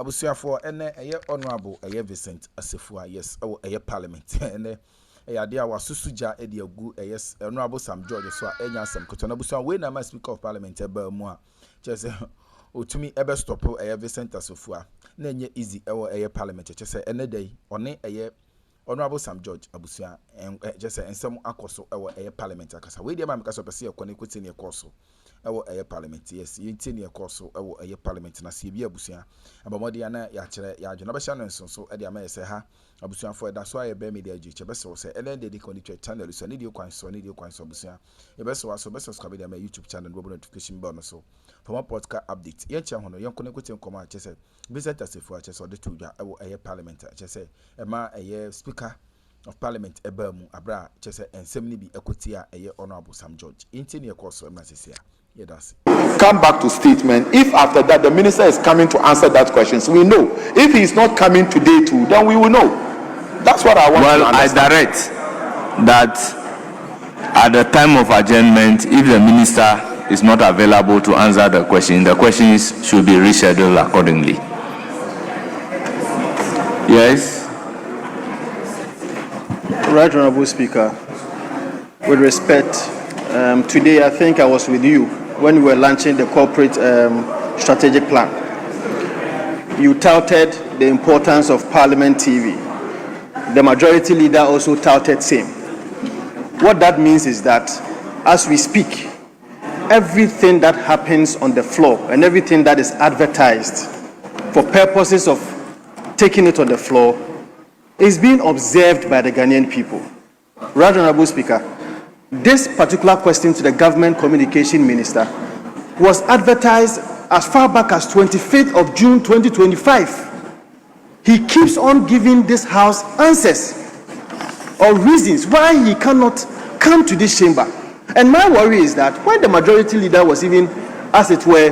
abusuafo ene eye honorable eye Vincent Assafuah yes eye parliament ene eye dia wasusuja e dia gu eye honorable Sam George so enya asem koto na abusuan we na ma speaker of parliament eba mu a chese otumi ebe stop eye Vincent Assafuah na enye easy eye parliament chese ene dey one eye honorable Sam George abusuan chese ensem akoso eye parliament akasa we dia ma mekaso pese ekone kweti ne ekoso eye parliament yes yinti ne ekoso eye parliament na se bi abusuan abamodi ana ya kire ya adwo na be sha no nso e de ama yese ha abusuan fo da so aye be media ji che be so se ele de ko ni channel so ni de kwan so abusuan e be so be subscribe de my YouTube channel no notification bell no so for more podcast update ye che hono yenko ne kwete nkoma a che se Vincent Assafuah che so de to dwa eye parliament che se e ma eye speaker of parliament ebamu abra che se ensem ni bi ekoti a eye honorable Sam George inti ne ekoso em na sesia. Yeah, that's it. Come back to statement. If after that the minister is coming to answer that question, so we know. If he is not coming today too, then we will know. That's what I want to understand. I direct that at the time of adjournment, if the minister is not available to answer the questions should be rescheduled accordingly. Yes. Right, Honorable Speaker, with respect, today I think I was with you when we were launching the corporate strategic plan. You touted the importance of Parliament TV. The majority leader also touted same. What that means is that as we speak, everything that happens on the floor and everything that is advertised for purposes of taking it on the floor is being observed by the Ghanaian people. Right, Honorable Speaker, this particular question to the government communication minister was advertised as far back as 25th of June 2025. He keeps on giving this house answers or reasons why he cannot come to this chamber. And my worry is that when the majority leader was even, as it were,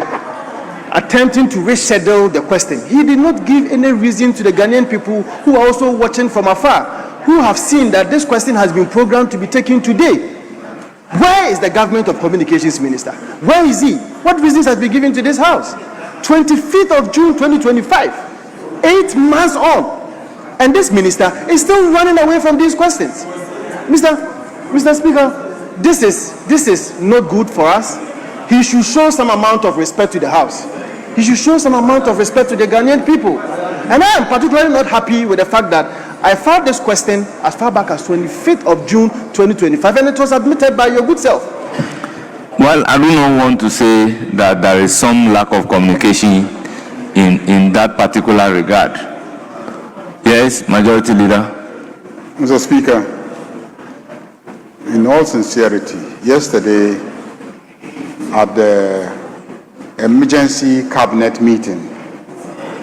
attempting to reschedule the question, he did not give any reason to the Ghanaian people who are also watching from afar, who have seen that this question has been programmed to be taken today. Where is the government of communications minister? Where is he? What reasons has been given to this house? 25th of June 2025, 8 months on, and this minister is still running away from these questions. Mr. Speaker, this is not good for us. He should show some amount of respect to the house. He should show some amount of respect to the Ghanaian people. And I am particularly not happy with the fact that I filed this question as far back as 25th of June 2025, and it was admitted by your good self. Well, I do not want to say that there is some lack of communication in that particular regard. Yes, Majority Leader. Mr. Speaker, in all sincerity, yesterday at the emergency cabinet meeting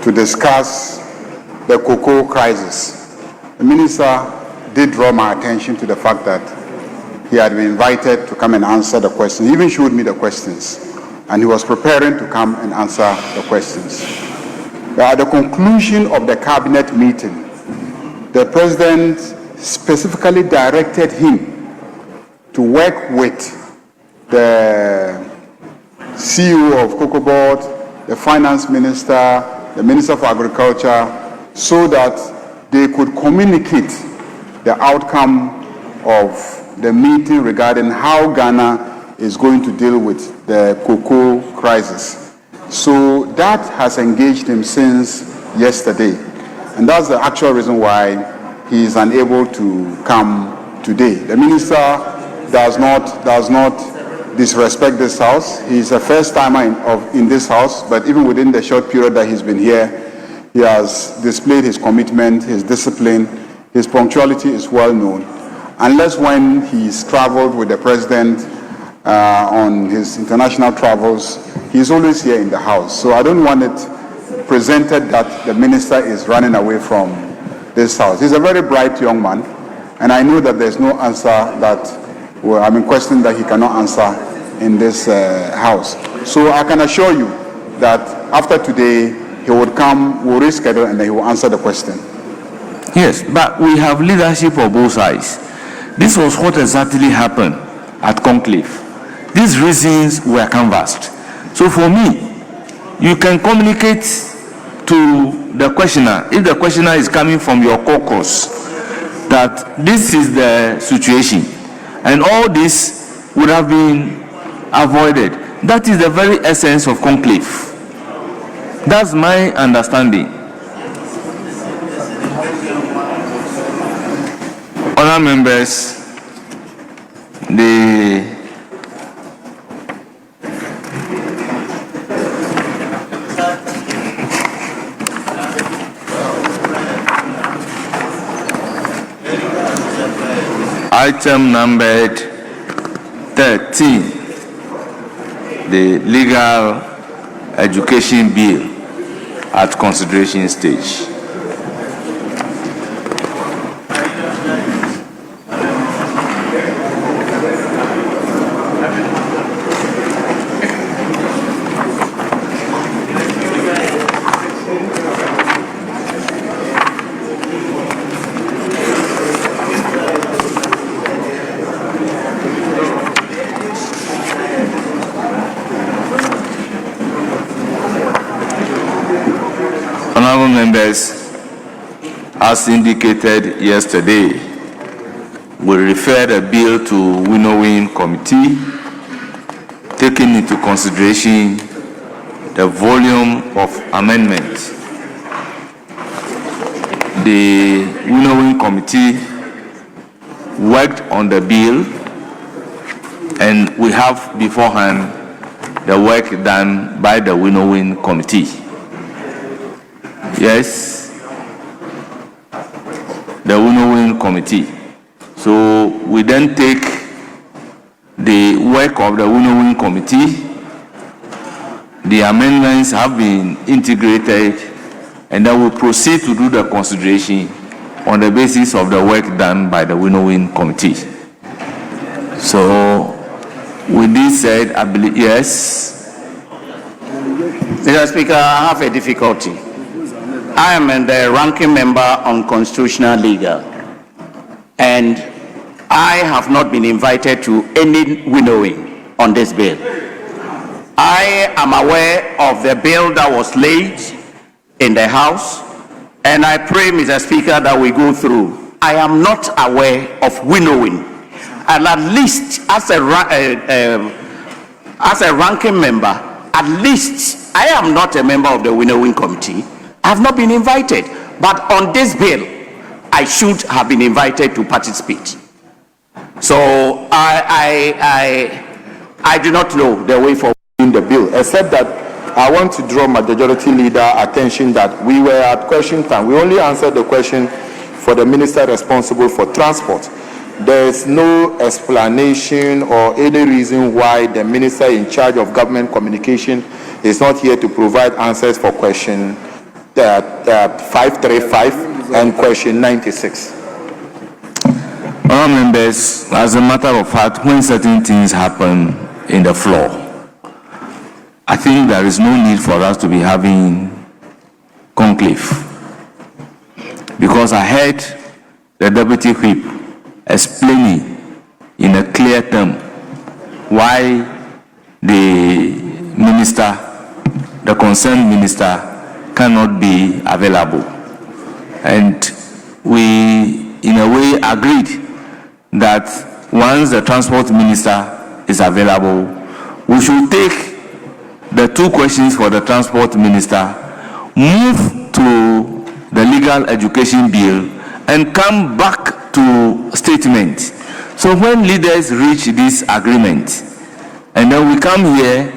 to discuss the cocoa crisis, the minister did draw my attention to the fact that he had been invited to come and answer the questions. He even showed me the questions, and he was preparing to come and answer the questions. At the conclusion of the cabinet meeting, the president specifically directed him to work with the CEO of Cocoa Board, the finance minister, the minister for agriculture, so that they could communicate the outcome of the meeting regarding how Ghana is going to deal with the cocoa crisis. So that has engaged him since yesterday. And that's the actual reason why he is unable to come today. The minister does not disrespect this house. He's a first timer in this house, but even within the short period that he's been here, he has displayed his commitment, his discipline, his punctuality is well known. Unless when he's traveled with the president on his international travels, he's always here in the house. So I don't want it presented that the minister is running away from this house. He's a very bright young man, and I know that there's no answer question that he cannot answer in this house. So I can assure you that after today, he would come, we'll reschedule, and then he will answer the question. Yes, but we have leadership of both sides. This was what exactly happened at Conclave. These reasons were canvassed. So for me, you can communicate to the questioner, if the questioner is coming from your caucus, that this is the situation, and all this would have been avoided. That is the very essence of conclave. That's my understanding. Honourable members, the item numbered 13, the legal education bill at consideration stage. Members, as indicated yesterday, we refer the bill to winnowing committee, taking into consideration the volume of amendments. The winnowing committee worked on the bill, and we have beforehand the work done by the winnowing committee. Yes, the winnowing committee. So we then take the work of the winnowing committee. The amendments have been integrated, and then we proceed to do the consideration on the basis of the work done by the winnowing committee. So with this said, I believe, yes. Mr. Speaker, I have a difficulty. I am the ranking member on constitutional legal, and I have not been invited to any winnowing on this bill. I am aware of the bill that was laid in the House, and I pray, Mr. Speaker, that we go through. I am not aware of winnowing, and at least as a ranking member, at least I am not a member of the winnowing committee. I have not been invited, but on this bill, I should have been invited to participate. So I do not know the way forward in the bill, except that I want to draw Majority Leader attention that we were at question time. We only answered the question for the minister responsible for transport. There is no explanation or any reason why the minister in charge of government communication is not here to provide answers for question 535 and question 96. Our members, as a matter of fact, when certain things happen in the floor, I think there is no need for us to be having conclave, because I heard the deputy whip explaining in a clear term why the minister, the concerned minister, cannot be available. And we, in a way, agreed that once the transport minister is available, we should take the two questions for the transport minister, move to the legal education bill, and come back to statement. So when leaders reach this agreement, and then we come here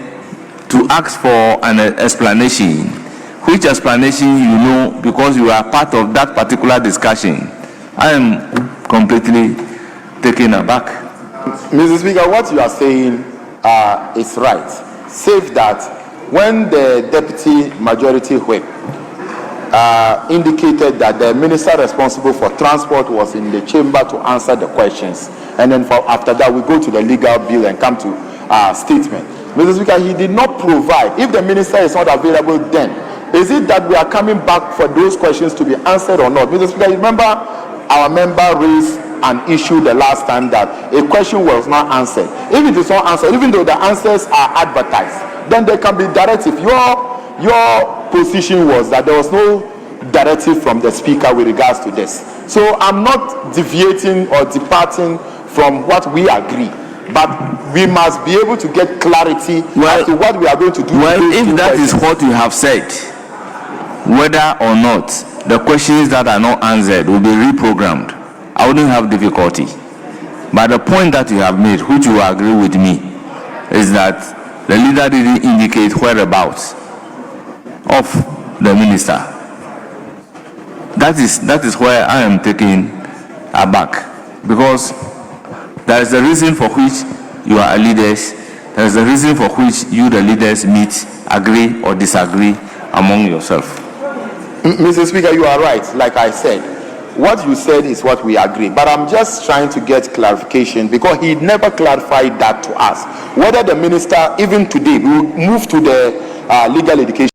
to ask for an explanation, which explanation you know because you are part of that particular discussion, I am completely taken aback. Mr. Speaker, what you are saying is right, save that when the deputy majority whip indicated that the minister responsible for transport was in the chamber to answer the questions, and then after that we go to the legal bill and come to statement. Mr. Speaker, he did not provide. If the minister is not available, then is it that we are coming back for those questions to be answered or not? Mr. Speaker, remember our member raised an issue the last time that a question was not answered. If it is not answered, even though the answers are advertised, then there can be directive. Your position was that there was no directive from the speaker with regards to this. So I'm not deviating or departing from what we agree, but we must be able to get clarity as to what we are going to do. Well, if that is what you have said, whether or not the questions that are not answered will be reprogrammed, I wouldn't have difficulty. But the point that you have made, which you agree with me, is that the leader didn't indicate whereabouts of the minister. That is where I am taken aback, because there is a reason for which you are leaders. There is a reason for which you, the leaders, meet, agree or disagree among yourself. Mr. Speaker, you are right. Like I said, what you said is what we agree. But I'm just trying to get clarification because he never clarified that to us. Whether the minister, even today, will move to the legal education